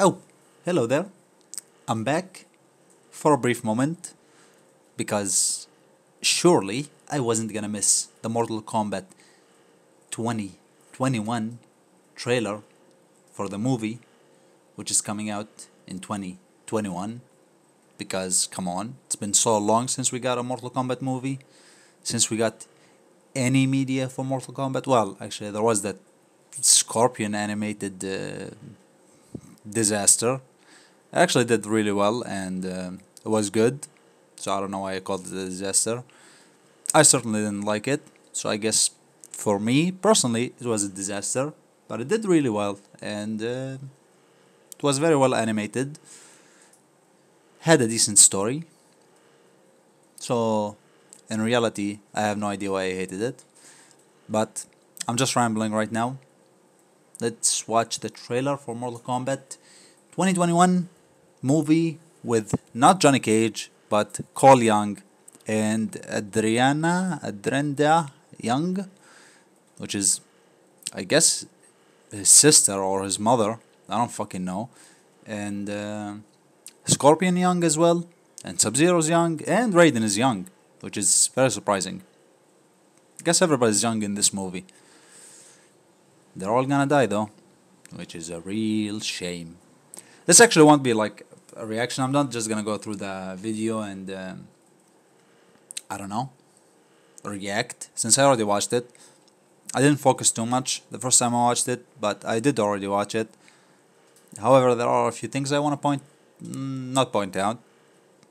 Oh, hello there. I'm back for a brief moment because surely I wasn't gonna miss the Mortal Kombat 2021 trailer for the movie, which is coming out in 2021. Because, come on, it's been so long since we got a Mortal Kombat movie, since we got any media for Mortal Kombat. Well, actually, there was that Scorpion animated disaster. It actually did really well and it was good. So I don't know why I called it a disaster. I certainly didn't like it. So I guess for me personally, it was a disaster. But it did really well and it was very well animated. Had a decent story. So in reality, I have no idea why I hated it. But I'm just rambling right now. Let's watch the trailer for Mortal Kombat 2021 movie with not Johnny Cage, but Cole Young and Adrenda Young, which is, I guess, his sister or his mother. I don't fucking know. And Scorpion Young as well, and Sub-Zero's young, and Raiden is young, which is very surprising. I guess everybody's young in this movie. They're all gonna die though, which is a real shame. This actually won't be like a reaction. I'm not just gonna go through the video and I don't know, react, since I already watched it. I didn't focus too much the first time I watched it, but I did already watch it. However, there are a few things I want to not point out,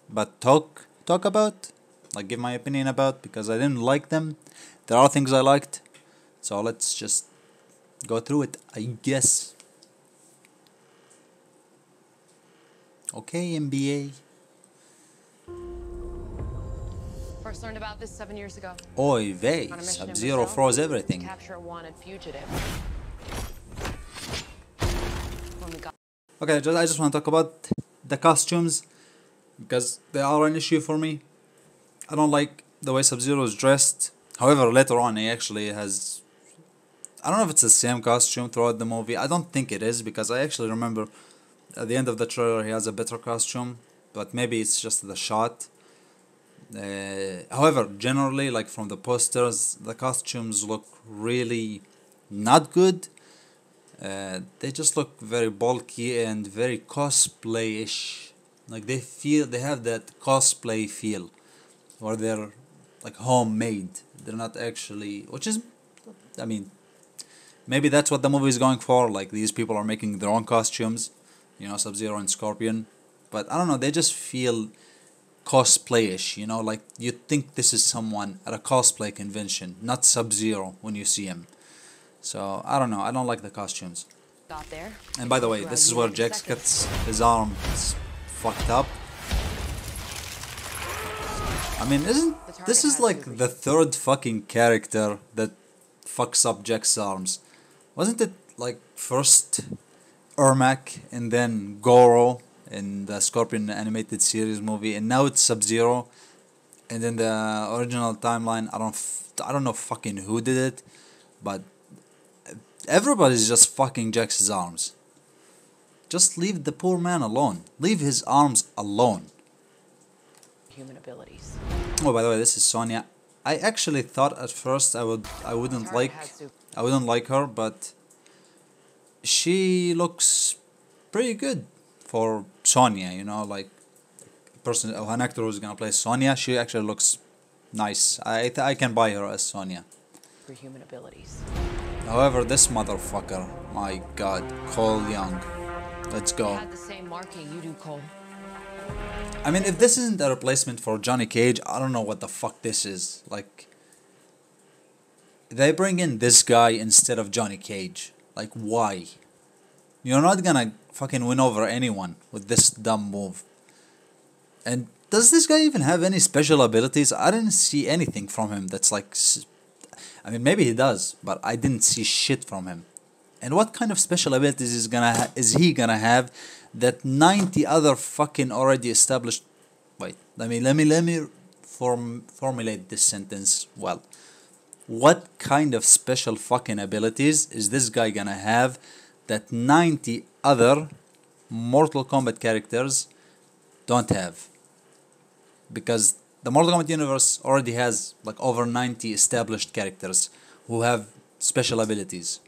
but talk about, like give my opinion about, because I didn't like them. There are things I liked, so let's just go through it, I guess. Okay, NBA. First learned about this 7 years ago. Oy vey, On a mission in Sub-Zero Brazil froze to everything. capture a wanted fugitive. When we got Okay, I just want to talk about the costumes, because they are an issue for me. I don't like the way Sub-Zero is dressed. However, later on he actually has, I don't know if it's the same costume throughout the movie. I don't think it is, because I actually remember at the end of the trailer he has a better costume, but maybe it's just the shot. However, generally, like from the posters, the costumes look really not good. They just look very bulky and very cosplayish. Like they have that cosplay feel, where they're like homemade. They're not actually, which is, I mean, maybe that's what the movie is going for. Like these people are making their own costumes, you know, Sub-Zero and Scorpion. But I don't know, they just feel cosplayish, you know, like you think this is someone at a cosplay convention, not Sub-Zero when you see him. So I don't know, I don't like the costumes. there. And by the way, this is where Jax gets his arm fucked up. I mean, this is like the third fucking character that fucks up Jax's arms. Wasn't it like first Ermac and then Goro in the Scorpion animated series movie, and now it's Sub-Zero, and then the original timeline, I don't know fucking who did it, but everybody's just fucking Jax's arms. Just leave the poor man alone. Leave his arms alone. Human abilities. Oh, by the way, this is Sonya. I actually thought at first I wouldn't like her, but she looks pretty good for Sonya, you know, like an actor who's gonna play Sonya. She actually looks nice. I can buy her as Sonya. For human abilities. However, this motherfucker, my god, Cole Young. Let's go. Had the same marking you do, Cole. I mean, if this isn't a replacement for Johnny Cage, I don't know what the fuck this is. Like, they bring in this guy instead of Johnny Cage. Like, why? You're not gonna fucking win over anyone with this dumb move. And does this guy even have any special abilities? I didn't see anything from him that's like, I mean, maybe he does, but I didn't see shit from him. And what kind of special abilities is he gonna have that 90 other fucking already established? Wait, let me formulate this sentence well. What kind of special fucking abilities is this guy gonna have that 90 other Mortal Kombat characters don't have, because the Mortal Kombat universe already has like over 90 established characters who have special abilities.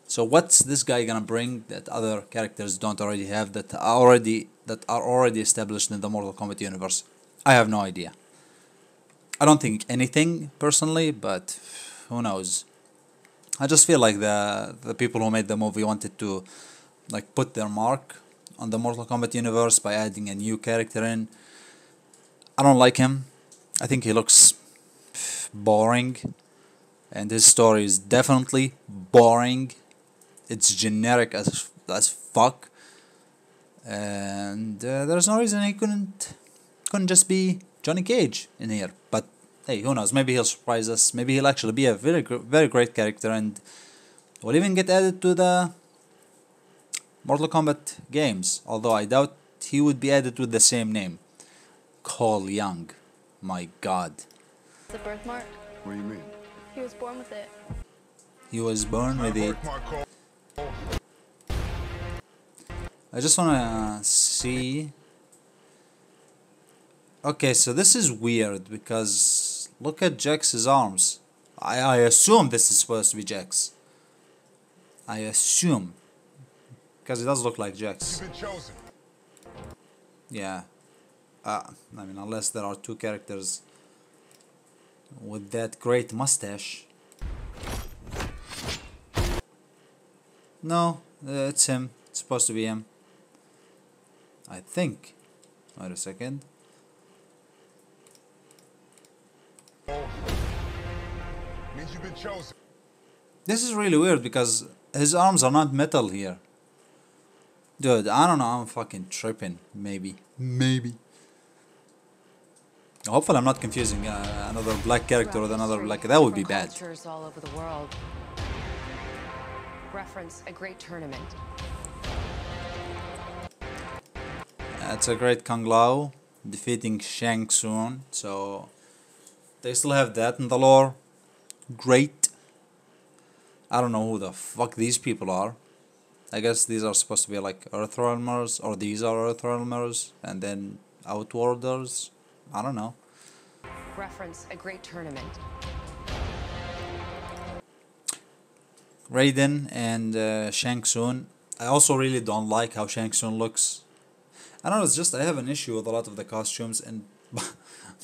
So what's this guy gonna bring that other characters don't already have, that are already established in the Mortal Kombat universe? I have no idea. I don't think anything personally, but who knows? I just feel like the people who made the movie wanted to like put their mark on the Mortal Kombat universe by adding a new character in. I don't like him. I think he looks boring, and his story is definitely boring. It's generic as fuck, and there's no reason he couldn't just be Johnny Cage in here. But hey, who knows? Maybe he'll surprise us. Maybe he'll actually be a very great character, and will even get added to the Mortal Kombat games. Although I doubt he would be added with the same name, Cole Young. My God. The birthmark? What do you mean? He was born with it. He was born with it. Birthmark call. I just wanna see. Okay, so this is weird because look at Jax's arms. I assume this is supposed to be Jax. I assume. Because it does look like Jax. You've been chosen. Yeah. I mean, unless there are two characters with that great mustache. No, it's him. It's supposed to be him. I think. Wait a second. Means you've been chosen. This is really weird because his arms are not metal here. Dude, I don't know, I'm fucking tripping. Maybe. Hopefully I'm not confusing another black character with another black. That would be bad. Cultures all over the world. Reference a great tournament. That's a great Kung Lao defeating Shang Tsung. So they still have that in the lore. Great. I don't know who the fuck these people are. I guess these are supposed to be like Earthrealmers, or these are Earthrealmers, and then Outworlders. I don't know. Reference a great tournament. Raiden and Shang Tsung. I also really don't like how Shang Tsung looks. I don't know, it's just I have an issue with a lot of the costumes, and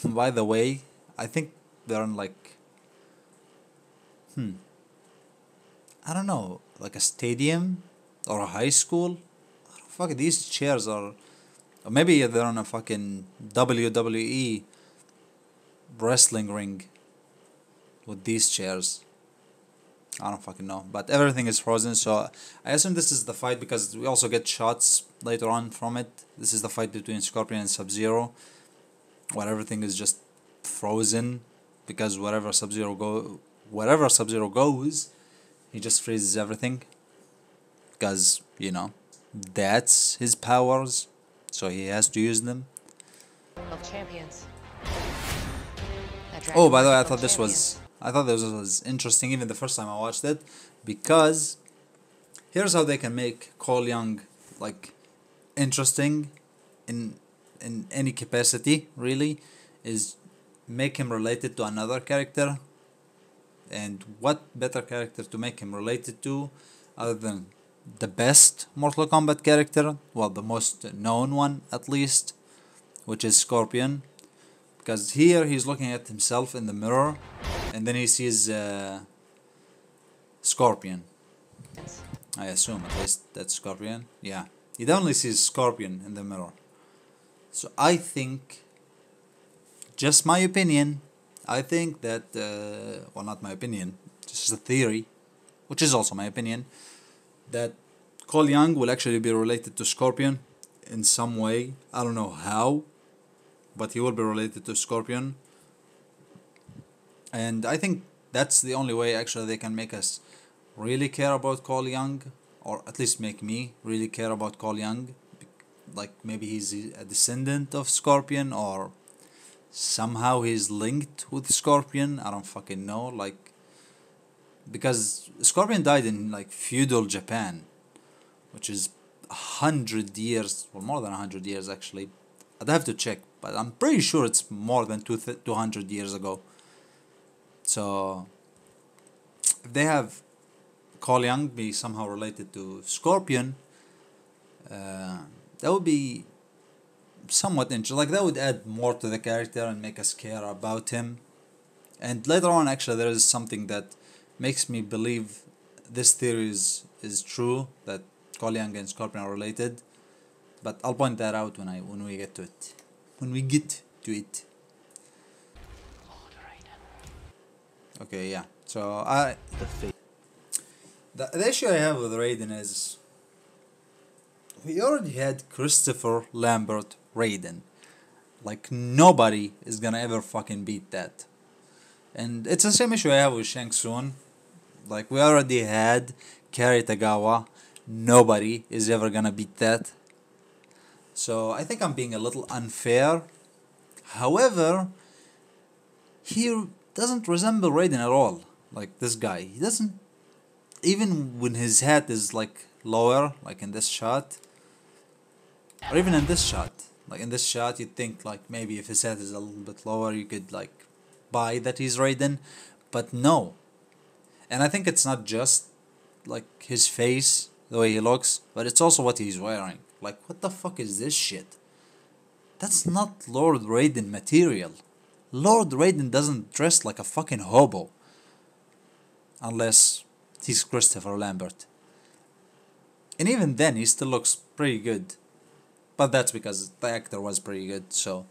by the way, I think they're in like I don't know, like a stadium or a high school. Fuck, these chairs are, or maybe they're on a fucking WWE wrestling ring with these chairs. I don't fucking know, but everything is frozen, so I assume this is the fight because we also get shots later on from it. This is the fight between Scorpion and Sub-Zero, where everything is just frozen because wherever Sub-Zero goes, he just freezes everything. Because, you know, that's his powers, so he has to use them. Of champions. Oh, by the way, I thought this was interesting even the first time I watched it, because here's how they can make Cole Young like interesting in any capacity, really, is make him related to another character. And what better character to make him related to other than the best Mortal Kombat character, well, the most known one at least, which is Scorpion. Because here he's looking at himself in the mirror, and then he sees Scorpion. I assume at least that's Scorpion. Yeah, he definitely sees Scorpion in the mirror. So I think, just my opinion, I think that, well, not my opinion, just a theory, which is also my opinion, that Cole Young will actually be related to Scorpion in some way. I don't know how, but he will be related to Scorpion. And I think that's the only way actually they can make us really care about Cole Young, or at least make me really care about Cole Young. Like maybe he's a descendant of Scorpion, or somehow he's linked with Scorpion. I don't fucking know. Like, because Scorpion died in like feudal Japan, which is 100 years, or more than 100 years actually. I'd have to check, but I'm pretty sure it's more than 200 years ago. So if they have Cole Young be somehow related to Scorpion, that would be somewhat interesting. Like, that would add more to the character and make us care about him. And later on, actually, there is something that makes me believe this theory is true, that Cole Young and Scorpion are related. But I'll point that out when we get to it. When we get to it. Okay, yeah. So the issue I have with Raiden is we already had Christopher Lambert Raiden. Like, nobody is gonna ever fucking beat that. And it's the same issue I have with Shang Tsung. Like, we already had Kari Tagawa. Nobody is ever gonna beat that. So I think I'm being a little unfair. However, he doesn't resemble Raiden at all. Like, this guy, he doesn't. Even when his head is like lower, like in this shot, or even in this shot. Like, in this shot, you'd think like maybe if his head is a little bit lower, you could like buy that he's Raiden, but no. And I think it's not just like his face, the way he looks, but it's also what he's wearing. Like, what the fuck is this shit? That's not Lord Raiden material. Lord Raiden doesn't dress like a fucking hobo. Unless he's Christopher Lambert. And even then, he still looks pretty good. But that's because the actor was pretty good, so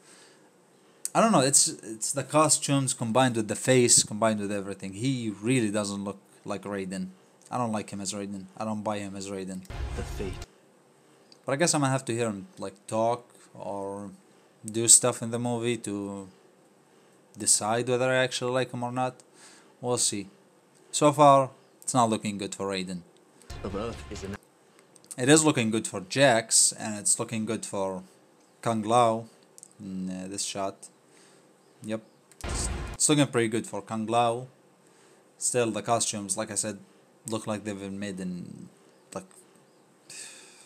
I don't know, it's the costumes combined with the face, combined with everything. He really doesn't look like Raiden. I don't like him as Raiden. I don't buy him as Raiden. The fate. But I guess I'm gonna have to hear him like talk or do stuff in the movie to decide whether I actually like him or not. We'll see. So far, it's not looking good for Raiden. Of Earth is an. It is looking good for Jax, and it's looking good for Kung Lao in this shot. Yep, it's looking pretty good for Kung Lao. Still, the costumes, like I said, look like they've been made in like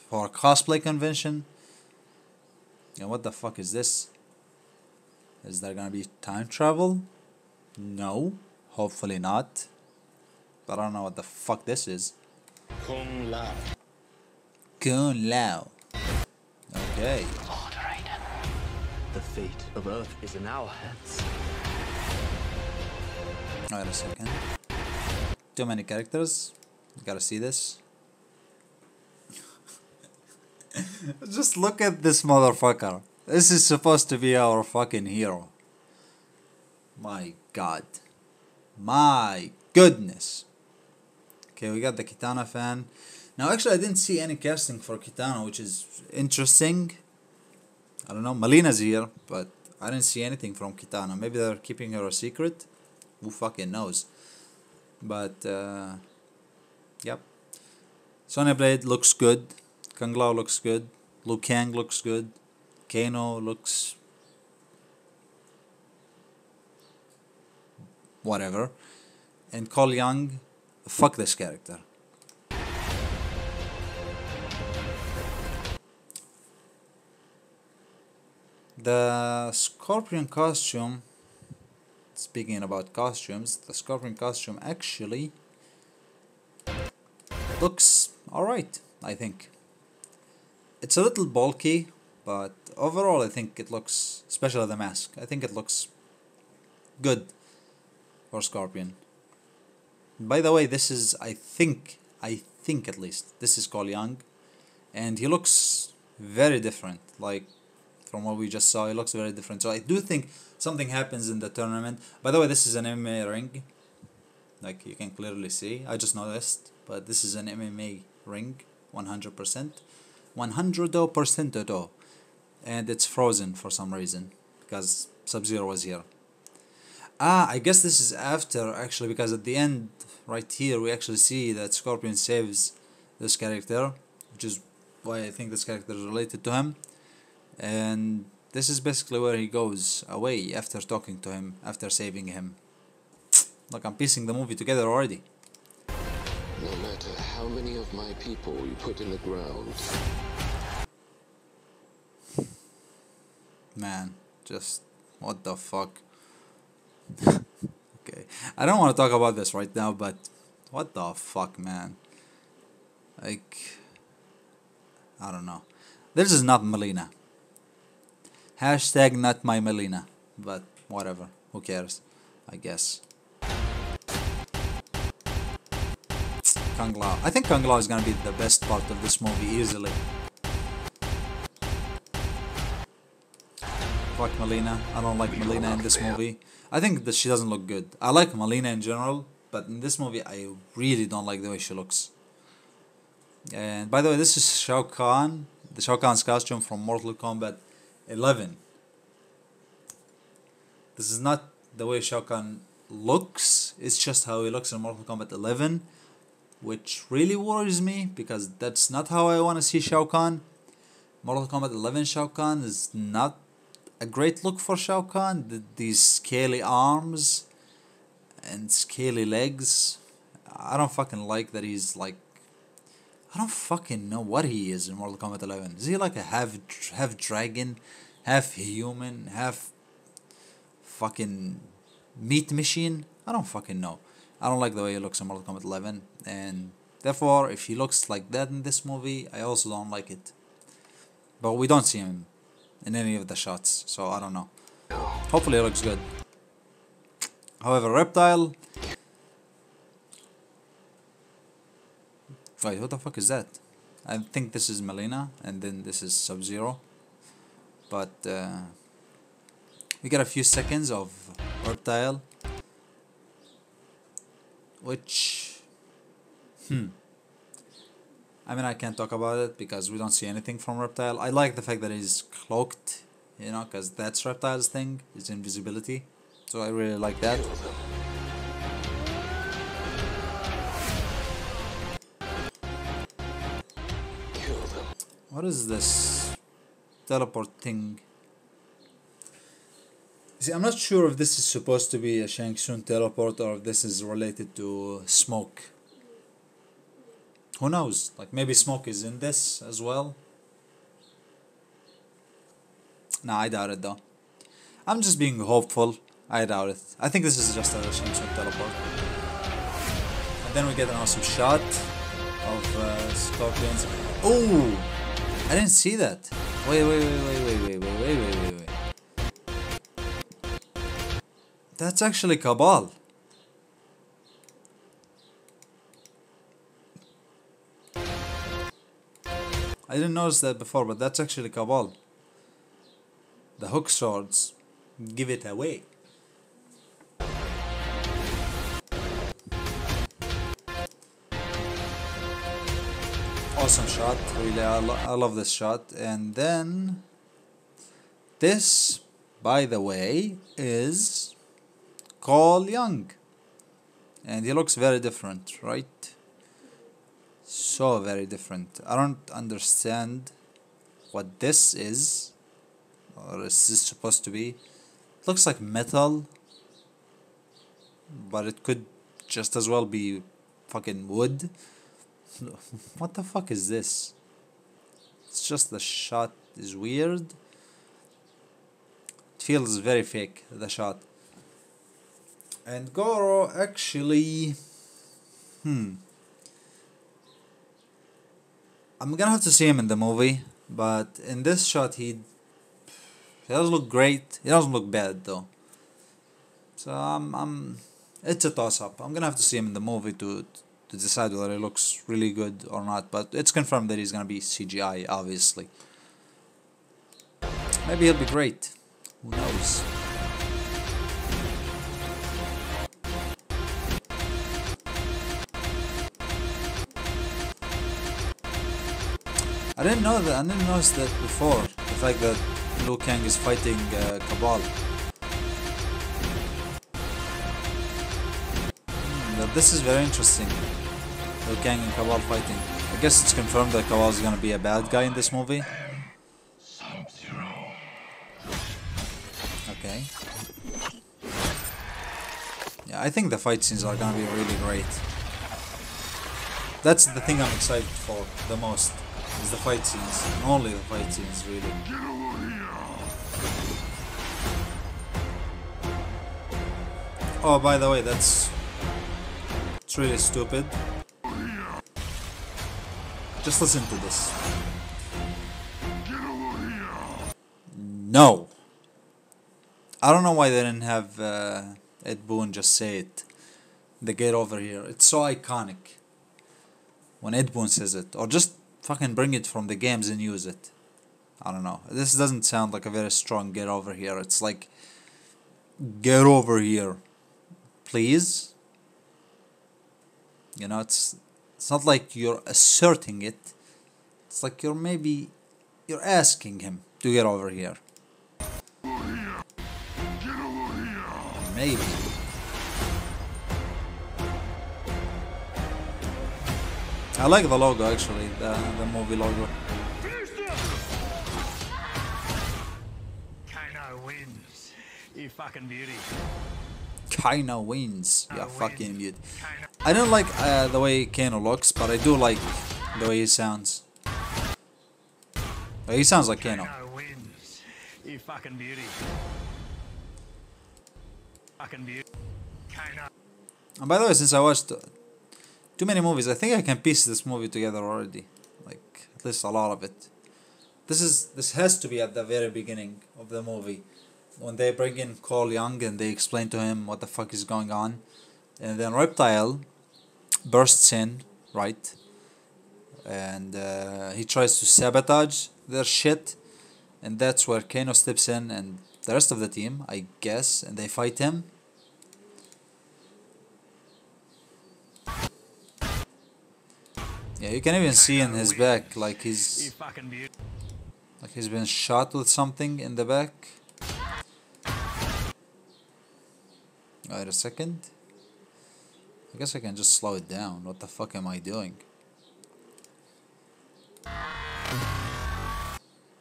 for a cosplay convention. And what the fuck is this? Is there gonna be time travel? No, hopefully not. But I don't know what the fuck this is. Kung Lao. Kung Lao. Okay. Lord Raiden. The fate of Earth is in our hands. Wait a second. Too many characters. Gotta see this. Just look at this motherfucker. This is supposed to be our fucking hero. My god. My goodness. Okay, we got the Kitana fan. Now, actually, I didn't see any casting for Kitana, which is interesting. I don't know. Melina's here, but I didn't see anything from Kitana. Maybe they're keeping her a secret. Who fucking knows? But, yep. Sonya Blade looks good. Kung Lao looks good. Liu Kang looks good. Kano looks whatever. And Cole Young, fuck this character. The Scorpion costume, speaking about costumes, the Scorpion costume actually looks alright, I think. It's a little bulky, but overall I think it looks, especially the mask, I think it looks good for Scorpion. By the way, this is, I think at least, this is Cole Young, and he looks very different, like, from what we just saw, he looks very different. So I do think something happens in the tournament. By the way, this is an MMA ring, like you can clearly see, I just noticed, but this is an MMA ring, 100%, 100%, and it's frozen for some reason, because Sub-Zero was here. I guess this is after, actually, because at the end, right here, we actually see that Scorpion saves this character, which is why I think this character is related to him. And this is basically where he goes away after talking to him, after saving him. Look, I'm piecing the movie together already. No matter matter how many of my people you put in the ground. Man, just what the fuck. Okay, I don't want to talk about this right now, but what the fuck, man. Like, I don't know. This is not Melina. Hashtag not my Melina. But whatever. Who cares? I guess. Kung Lao. I think Kung Lao is gonna be the best part of this movie easily. Fuck Melina. I don't like Melina in this movie. I think that she doesn't look good. I like Melina in general, but in this movie I really don't like the way she looks. And by the way, this is Shao Kahn. The Shao Kahn's costume from Mortal Kombat 11. This is not the way Shao Kahn looks. It's just how he looks in Mortal Kombat 11. Which really worries me, because that's not how I want to see Shao Kahn. Mortal Kombat 11 Shao Kahn is not a great look for Shao Kahn. These scaly arms and scaly legs. I don't fucking like that he's like... I don't fucking know what he is in Mortal Kombat 11. Is he like a half dragon, half human, half fucking meat machine? I don't fucking know. I don't like the way he looks in Mortal Kombat 11, and therefore, if he looks like that in this movie, I also don't like it. But we don't see him in any of the shots, so I don't know. Hopefully, it looks good. However, Reptile. Wait, what the fuck is that? I think this is Melina, and then this is Sub-Zero. But we got a few seconds of Reptile. Which, I mean, I can't talk about it because we don't see anything from Reptile. I like the fact that he's cloaked, you know, because that's Reptile's thing, his invisibility. So I really like that. What is this teleport thing? See, I'm not sure if this is supposed to be a Shang Tsung teleport or if this is related to Smoke. Who knows? Like, maybe Smoke is in this as well. Nah, I doubt it though. I'm just being hopeful. I doubt it. I think this is just a Shang Tsung teleport. And then we get an awesome shot of Scorpions. Oh! I didn't see that. Wait. That's actually Cabal. I didn't notice that before, but that's actually Cabal. The hook swords give it away. Awesome shot, really, I love this shot. And then this, by the way, is Cole Young, and he looks very different, right? So very different. I don't understand what this is, or is this supposed to be? It looks like metal, but it could just as well be fucking wood. What the fuck is this? It's just the shot is weird. It feels very fake, the shot. And Goro actually... I'm gonna have to see him in the movie, but in this shot he doesn't look great. He doesn't look bad though. So it's a toss up. I'm gonna have to see him in the movie to decide whether he looks really good or not. But it's confirmed that he's gonna be CGI, obviously. Maybe he'll be great. Who knows? I didn't know that. I didn't notice that before. The fact that Liu Kang is fighting Cabal. But this is very interesting. Liu Kang and Cabal fighting. I guess it's confirmed that Cabal is gonna be a bad guy in this movie. Okay. Yeah, I think the fight scenes are gonna be really great. That's the thing I'm excited for the most, is the fight scenes. And only the fight scenes, really. Oh, by the way, it's really stupid. Just listen to this. No. I don't know why they didn't have Ed Boon just say it. The get over here. It's so iconic when Ed Boon says it. Or just fucking bring it from the games and use it. I don't know. This doesn't sound like a very strong get over here. It's like, get over here, please. You know, it's not like you're asserting it. It's like you're asking him to get over here. Maybe. I like the logo actually, the movie logo. Kano wins. You fucking beauty. Kano wins. You fucking beauty. I don't like the way Kano looks, but I do like the way he sounds. He sounds like Kano. Kano wins. You fucking beauty. Fucking beauty. Kano. And by the way, since I watched too many movies, I think I can piece this movie together already. Like, at least a lot of it. This has to be at the very beginning of the movie, when they bring in Cole Young and they explain to him what the fuck is going on, and then Reptile bursts in, right, and he tries to sabotage their shit, and that's where Kano steps in and the rest of the team, I guess, and they fight him. Yeah, you can even see in his back, like he's been shot with something in the back. Wait a second. I guess I can just slow it down. What the fuck am I doing?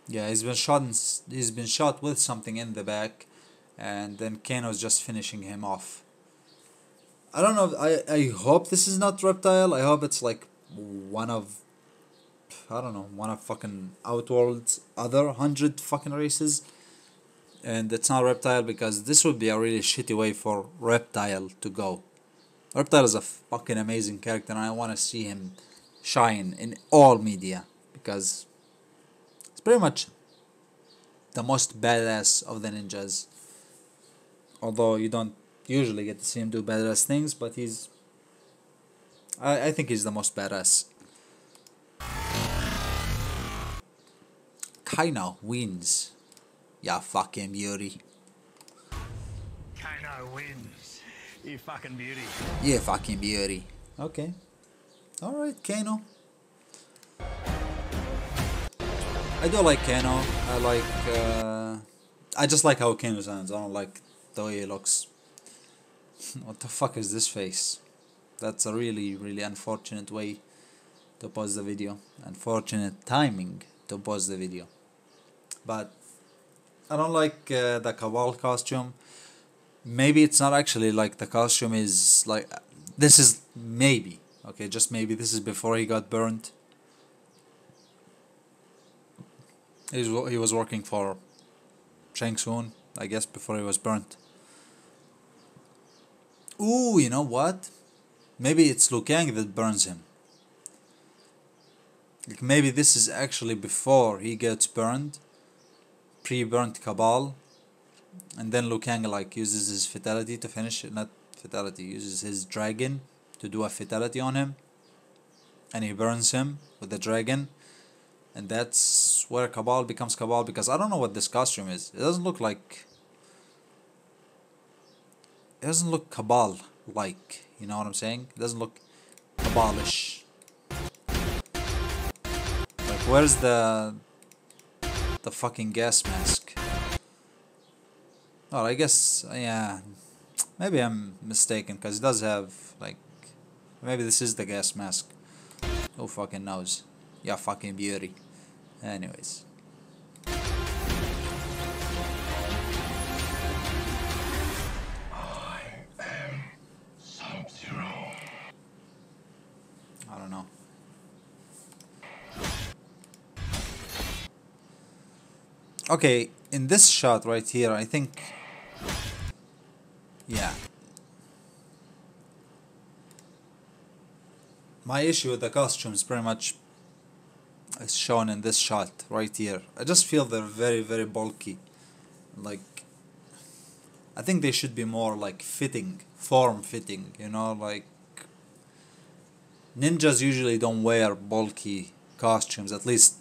Yeah, he's been shot with something in the back, and then Kano's just finishing him off. I don't know. I hope this is not Reptile. I hope it's like one of fucking Outworld's other 100 fucking races, and it's not Reptile, because this would be a really shitty way for Reptile to go. Reptile is a fucking amazing character, and I want to see him shine in all media, because it's pretty much the most badass of the ninjas. Although you don't usually get to see him do badass things, but I think he's the most badass. Kano wins. Ya fucking beauty. Kano wins. You fucking beauty. Yeah, fucking beauty. Okay. Alright, Kano. I do like Kano. I just like how Kano sounds. I don't like the way he looks. What the fuck is this face? That's a really, really unfortunate way to pause the video. Unfortunate timing to pause the video. But I don't like the Cabal costume. Maybe it's not actually like the costume is like... This is maybe, okay, just maybe this is before he got burned. He was working for Shang Tsung, I guess, before he was burnt. Ooh, you know what? Maybe it's Liu Kang that burns him. Like maybe this is actually before he gets burned. Pre-burnt Cabal. And then Liu Kang like uses his fatality to finish it. Not fatality, uses his dragon to do a fatality on him. And he burns him with the dragon. And that's where Cabal becomes Cabal, because I don't know what this costume is. It doesn't look like... It doesn't look Cabal-like, you know what I'm saying? It doesn't look Cabalish. Like, where's the fucking gas mask? Oh, I guess, yeah, maybe I'm mistaken, because it does have, like, maybe this is the gas mask. Who fucking knows? Yeah, fucking beauty. Anyways. I don't know. Okay, in this shot right here, I think, yeah. My issue with the costumes pretty much is shown in this shot right here. I just feel they're very, very bulky. Like, I think they should be more like fitting, form fitting, you know, like ninjas usually don't wear bulky costumes, at least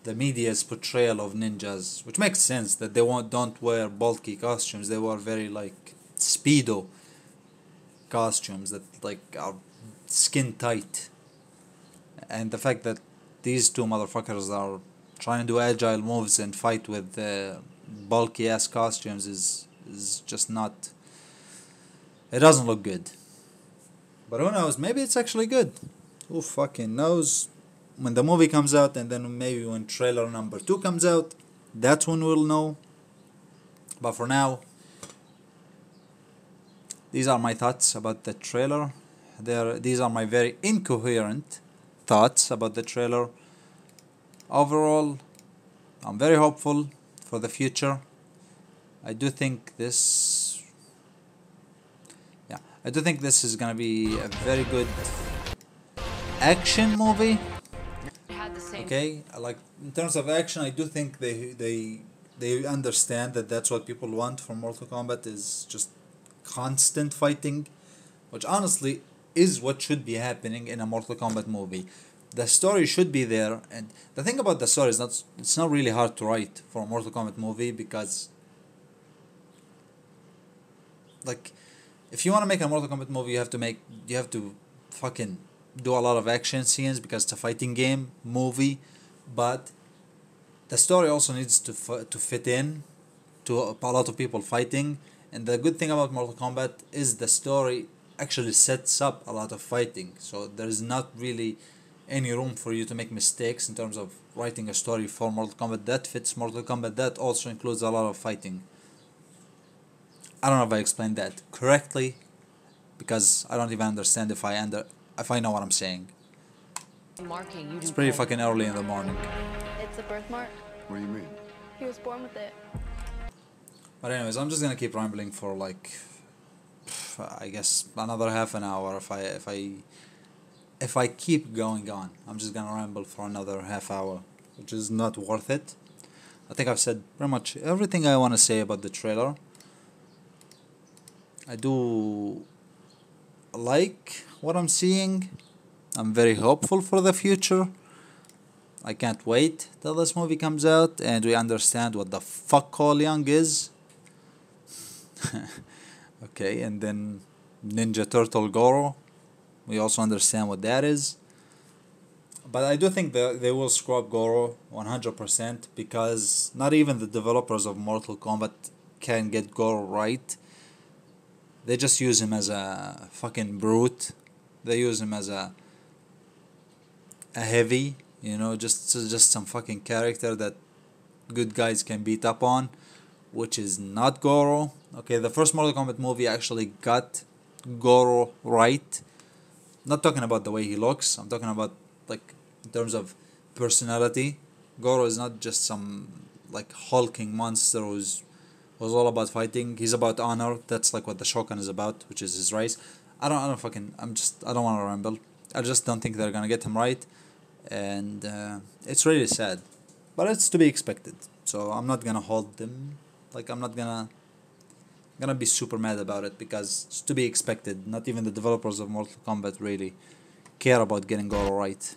the media's portrayal of ninjas, which makes sense that they don't wear bulky costumes. They wear very like speedo costumes that like are skin tight. And the fact that these two motherfuckers are trying to do agile moves and fight with bulky ass costumes is just not. It doesn't look good. But who knows? Maybe it's actually good. Who fucking knows? When the movie comes out, and then maybe when trailer number 2 comes out, that's when we'll know. But for now, these are my thoughts about the trailer. These are my very incoherent thoughts about the trailer. Overall, I'm very hopeful for the future. I do think this is gonna be a very good action movie. Had the same. Okay, like in terms of action, I do think they understand that that's what people want from Mortal Kombat is just constant fighting, which honestly is what should be happening in a Mortal Kombat movie. The story should be there, and the thing about the story is it's not really hard to write for a Mortal Kombat movie because like if you want to make a Mortal Kombat movie, you have to fucking do a lot of action scenes because it's a fighting game movie, but the story also needs to fit in to a lot of people fighting. And the good thing about Mortal Kombat is the story actually sets up a lot of fighting, so there is not really any room for you to make mistakes in terms of writing a story for Mortal Kombat that fits Mortal Kombat that also includes a lot of fighting. I don't know if I explained that correctly because I don't even understand if I know what I'm saying. Marking you It's pretty fucking early in the morning. It's a birthmark. What do you mean? He was born with it. But anyways, I'm just gonna keep rambling for like I guess another half an hour if I keep going on. I'm just gonna ramble for another half hour, which is not worth it. I think I've said pretty much everything I want to say about the trailer. I do like what I'm seeing. I'm very hopeful for the future. I can't wait till this movie comes out and we understand what the fuck Cole Young is. Okay, and then Ninja Turtle Goro. We also understand what that is. But I do think that they will scrub Goro 100% because not even the developers of Mortal Kombat can get Goro right. They just use him as a fucking brute. They use him as a heavy, you know, just some fucking character that good guys can beat up on, which is not Goro. Okay, the first Mortal Kombat movie actually got Goro right. Not talking about the way he looks. I'm talking about like in terms of personality. Goro is not just some like hulking monster who's all about fighting. He's about honor. That's like what the Shogun is about, which is his race. I don't want to ramble. I just don't think they're gonna get him right, and it's really sad, but it's to be expected. So I'm not gonna hold them. Like I'm not gonna be super mad about it because it's to be expected. Not even the developers of Mortal Kombat really care about getting Goro right.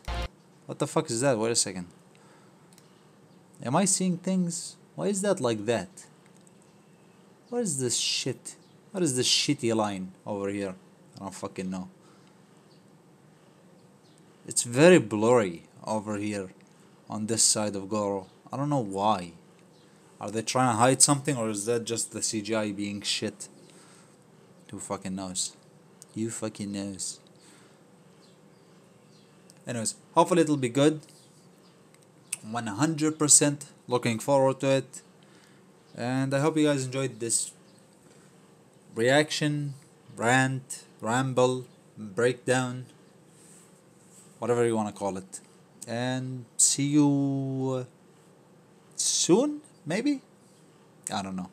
What the fuck is that? Wait a second. Am I seeing things? Why is that like that? What is this shit? What is this shitty line over here? I don't fucking know. It's very blurry over here on this side of Goro. I don't know why. Are they trying to hide something or is that just the CGI being shit? Who fucking knows? You fucking knows. Anyways, hopefully it'll be good. 100% looking forward to it. And I hope you guys enjoyed this reaction, rant, ramble, breakdown, whatever you want to call it. And see you soon. soon, maybe? I don't know.